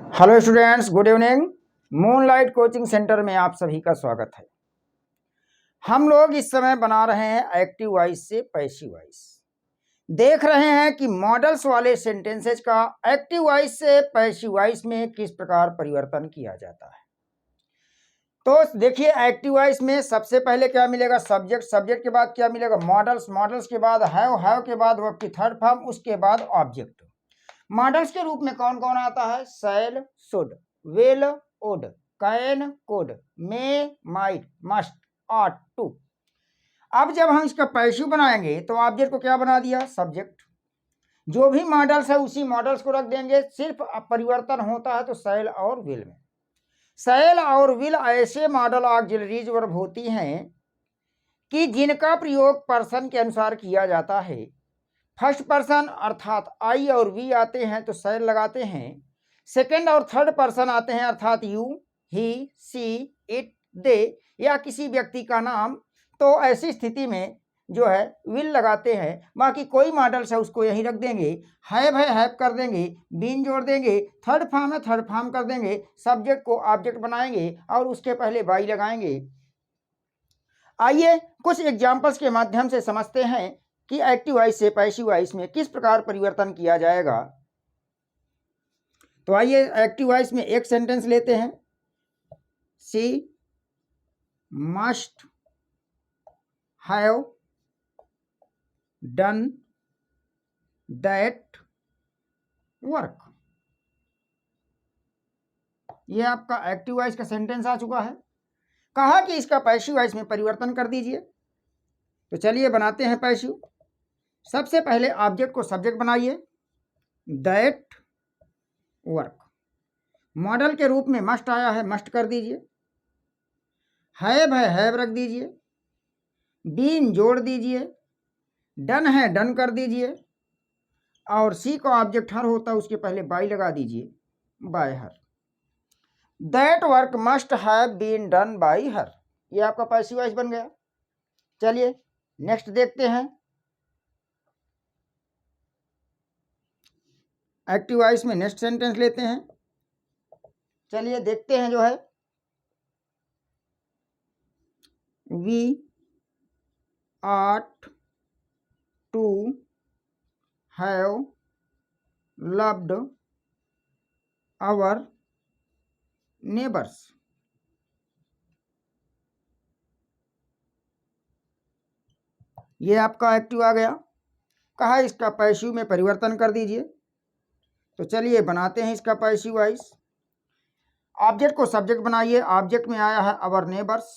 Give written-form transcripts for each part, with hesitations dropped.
Hello students, good evening. Moonlight coaching centre में आप सभी का स्वागत है। हम लोग इस समय बना रहे हैं एक्टिव वॉइस से पैसिव वॉइस। देख रहे हैं कि मॉडल्स वाले सेंटेंसेज का एक्टिव वॉइस से पैसिव वॉइस में किस प्रकार परिवर्तन किया जाता है। तो देखिए, एक्टिव वॉइस में सबसे पहले क्या मिलेगा? सब्जेक्ट। सब्जेक्ट के बाद क्या मिलेगा? मॉडल्स। मॉडल्स के बाद हैव के बाद वर्ब की थर्ड फॉर्म, उसके बाद ऑब्जेक्ट। मॉडल्स के रूप में कौन कौन आता है? Shall, should, will, would, can, could, may, might, must, ought, to. अब जब हम इसका पैसिव बनाएंगे तो ऑब्जेक्ट को क्या बना दिया? सब्जेक्ट। जो भी मॉडल्स है उसी मॉडल्स को रख देंगे, सिर्फ परिवर्तन होता है तो शैल और विल में। शैल और विल ऐसे मॉडल ऑक्सिलरीज वर्ब होती हैं कि जिनका प्रयोग पर्सन के अनुसार किया जाता है। फर्स्ट पर्सन अर्थात आई और वी आते हैं तो शैल लगाते हैं। सेकंड और थर्ड पर्सन आते हैं अर्थात यू, ही, सी, इट, दे या किसी व्यक्ति का नाम, तो ऐसी स्थिति में जो है विल लगाते हैं। बाकी कोई मॉडल्स है उसको यहीं रख देंगे। हैव है हैव कर देंगे, बीन जोड़ देंगे, थर्ड फॉर्म है थर्ड फॉर्म कर देंगे, सब्जेक्ट को ऑब्जेक्ट बनाएंगे और उसके पहले बाई लगाएंगे। आइए कुछ एग्जाम्पल्स के माध्यम से समझते हैं कि एक्टिव वॉइस से पैसिव वॉइस में किस प्रकार परिवर्तन किया जाएगा। तो आइए एक्टिव वॉइस में एक सेंटेंस लेते हैं। She must have done that work. ये आपका एक्टिव वॉइस का सेंटेंस आ चुका है। कहा कि इसका पैसिव वॉइस में परिवर्तन कर दीजिए। तो चलिए बनाते हैं पैसिव। सबसे पहले ऑब्जेक्ट को सब्जेक्ट बनाइए, दैट वर्क। मॉडल के रूप में मस्ट आया है, मस्ट कर दीजिए। हैव है हैव रख दीजिए। बीन जोड़ दीजिए। डन है डन कर दीजिए। और सी का ऑब्जेक्ट हर होता है, उसके पहले बाई लगा दीजिए, by her. That work must have been done by her. ये आपका पैसिव वॉइस बन गया। चलिए नेक्स्ट देखते हैं। एक्टिव वॉइस में नेक्स्ट सेंटेंस लेते हैं। चलिए देखते हैं जो है, we ought to have loved our neighbors। ये आपका एक्टिव आ गया। कहा इसका पैसिव में परिवर्तन कर दीजिए। तो चलिए बनाते हैं इसका पैसिव वॉइस। ऑब्जेक्ट को सब्जेक्ट बनाइए। ऑब्जेक्ट में आया है अवर नेबर्स,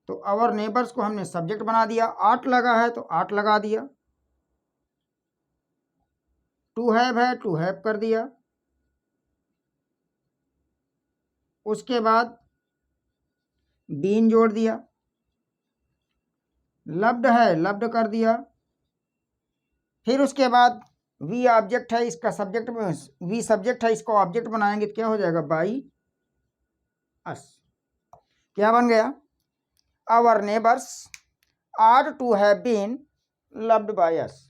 तो अवर नेबर्स को हमने सब्जेक्ट बना दिया। आट लगा है तो आट लगा दिया। टू हैव कर दिया। उसके बाद बीन जोड़ दिया। लव्ड है लव्ड कर दिया। फिर उसके बाद वी ऑब्जेक्ट है, इसका सब्जेक्ट में वी सब्जेक्ट है, इसको ऑब्जेक्ट बनाएंगे तो क्या हो जाएगा? By us. क्या बन गया? Our neighbours are to have been loved by us.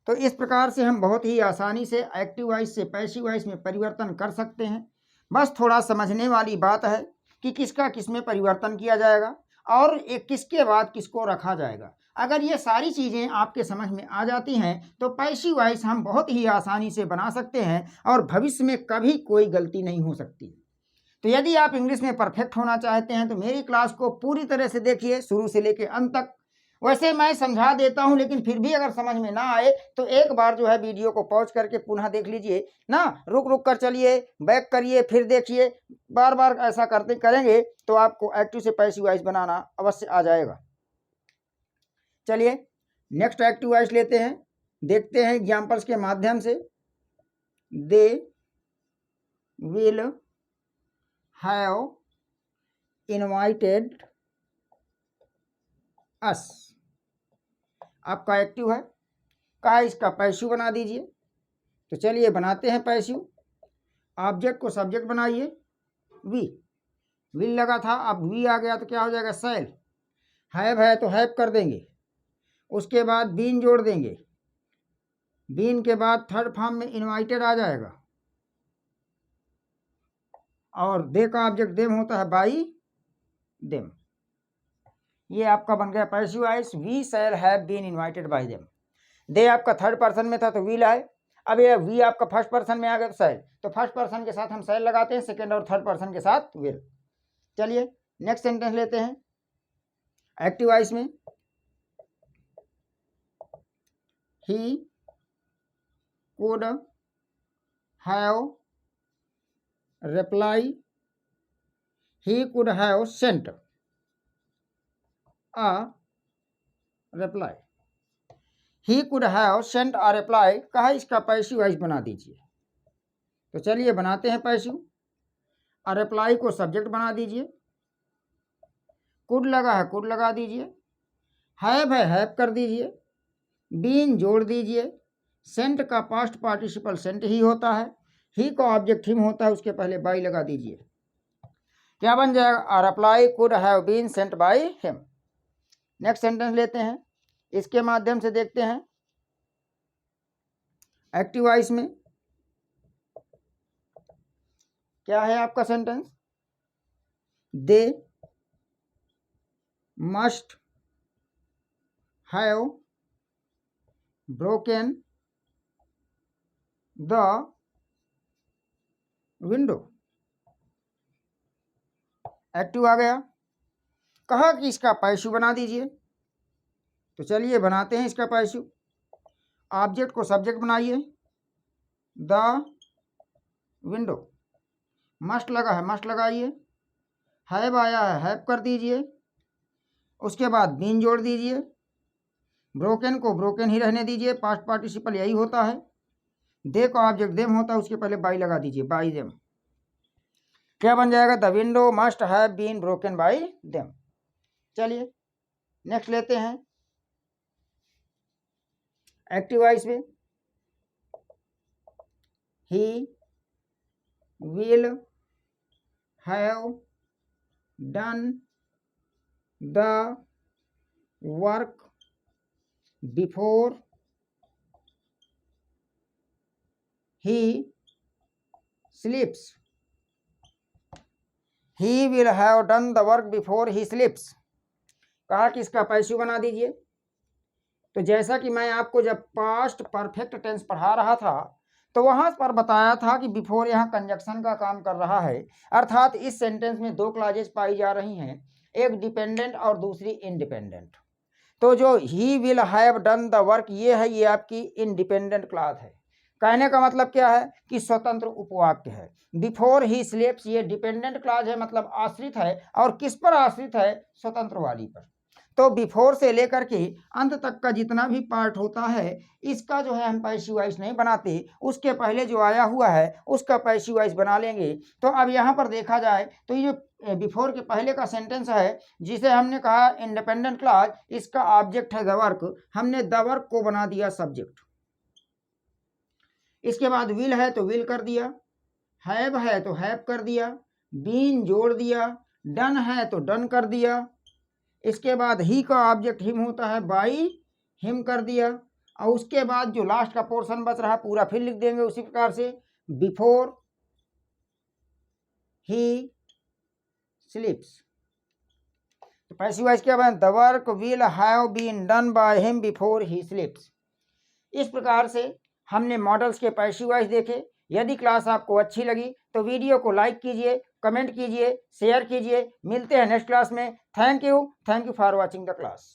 तो इस प्रकार से हम बहुत ही आसानी से एक्टिव वॉइस से पैसिव वॉइस में परिवर्तन कर सकते हैं। बस थोड़ा समझने वाली बात है कि किसका किस में परिवर्तन किया जाएगा और एक किसके बाद किसको रखा जाएगा। अगर ये सारी चीज़ें आपके समझ में आ जाती हैं तो पैसिव वॉइस हम बहुत ही आसानी से बना सकते हैं और भविष्य में कभी कोई गलती नहीं हो सकती। तो यदि आप इंग्लिश में परफेक्ट होना चाहते हैं तो मेरी क्लास को पूरी तरह से देखिए, शुरू से लेकर अंत तक। वैसे मैं समझा देता हूं, लेकिन फिर भी अगर समझ में ना आए तो एक बार जो है वीडियो को पॉज करके पुनः देख लीजिए ना। रुक रुक कर चलिए, बैक करिए, फिर देखिए। बार बार ऐसा करते करेंगे तो आपको एक्टिव से पैसिव वॉइस बनाना अवश्य आ जाएगा। चलिए नेक्स्ट एक्टिव वॉइस लेते हैं, देखते हैं एग्जाम्पल्स के माध्यम से। दे विल हैव इनवाइटेड अस। आपका एक्टिव है। कहा इसका पैसिव बना दीजिए। तो चलिए बनाते हैं पैसिव। ऑब्जेक्ट को सब्जेक्ट बनाइए, वी। विल लगा था, अब वी आ गया तो क्या हो जाएगा? शैल। हैव है तो हैव कर देंगे। उसके बाद बीन जोड़ देंगे। बीन के बाद थर्ड फॉर्म में इनवाइटेड आ जाएगा और दे का ऑब्जेक्ट देम होता है बाई देम। ये आपका बन गया passive voice, we shall have been invited by them. They आपका थर्ड पर्सन में था तो विल आए। अब ये वी आपका फर्स्ट पर्सन में आ गया तो शैल, तो फर्स्ट पर्सन के साथ हम शैल लगाते हैं, सेकेंड और थर्ड पर्सन के साथ विल। चलिए नेक्स्ट सेंटेंस लेते हैं एक्टिव वॉइस में। He could have reply, he could have sent a reply, he could have sent a reply कहा इसका पैसिव वॉइस बना दीजिए। तो चलिए बनाते हैं पैसिव। a reply को सब्जेक्ट बना दीजिए, could लगा है could लगा दीजिए, have है have कर दीजिए, been जोड़ दीजिए, sent का पास्ट पार्टिसिपल sent ही होता है, he का ऑब्जेक्ट him होता है, उसके पहले by लगा दीजिए। क्या बन जाएगा? a reply could have been sent by him। Next sentence लेते हैं, इसके माध्यम से देखते हैं एक्टिव वॉइस में क्या है आपका sentence. They must have broken the window. Active आ गया, कहा कि इसका पैसिव बना दीजिए। तो चलिए बनाते हैं इसका पैसिव। ऑब्जेक्ट को सब्जेक्ट बनाइए, द विंडो, मस्ट लगा है मस्ट लगाइए, हैव आया है हैव कर दीजिए, उसके बाद बीन जोड़ दीजिए, ब्रोकन को ब्रोकन ही रहने दीजिए, पास्ट पार्टिसिपल यही होता है, दे का ऑब्जेक्ट देम होता है, उसके पहले बाई लगा दीजिए, बाई देम। क्या बन जाएगा? The window must have been broken by them. चलिए नेक्स्ट लेते हैं एक्टिव वॉइस में। He will have done the work before he sleeps. He will have done the work before he sleeps कहा कि इसका पैसिव बना दीजिए। तो जैसा कि मैं आपको जब पास्ट परफेक्ट टेंस पढ़ा रहा था तो वहां पर बताया था कि बिफोर यहाँ कंजक्शन का काम कर रहा है, अर्थात इस सेंटेंस में दो क्लॉजेज पाई जा रही हैं, एक डिपेंडेंट और दूसरी इंडिपेंडेंट। तो जो ही will have done the work ये है, ये आपकी इंडिपेंडेंट क्लॉज है। कहने का मतलब क्या है कि स्वतंत्र उपवाक्य है। बिफोर ही स्लीप्स ये डिपेंडेंट क्लॉज है, मतलब आश्रित है, और किस पर आश्रित है? स्वतंत्र वाली पर। तो बिफोर से लेकर के अंत तक का जितना भी पार्ट होता है इसका जो है हम पैसिव वॉइस नहीं बनाते, उसके पहले जो आया हुआ है उसका पैसिव वॉइस बना लेंगे। तो अब यहाँ पर देखा जाए तो ये जो बिफोर के पहले का सेंटेंस है जिसे हमने कहा इंडिपेंडेंट क्लॉज, इसका ऑब्जेक्ट है द वर्क, हमने द वर्क को बना दिया सब्जेक्ट। इसके बाद विल है तो विल कर दिया, हैव है तो हैव कर दिया, बीन जोड़ दिया, डन है तो डन कर दिया, इसके बाद ही का ऑब्जेक्ट हिम होता है, बाई हिम कर दिया, और उसके बाद जो लास्ट का पोर्शन बच रहा पूरा फिर लिख देंगे उसी प्रकार से, बिफोर ही स्लीप्स। तो पैसिव वॉइस क्या बना? The work will have been done by him before he sleeps. इस प्रकार से हमने मॉडल्स के पैसिव वॉइस देखे। यदि क्लास आपको अच्छी लगी तो वीडियो को लाइक कीजिए, कमेंट कीजिए, शेयर कीजिए। मिलते हैं नेक्स्ट क्लास में। Thank you for watching the class.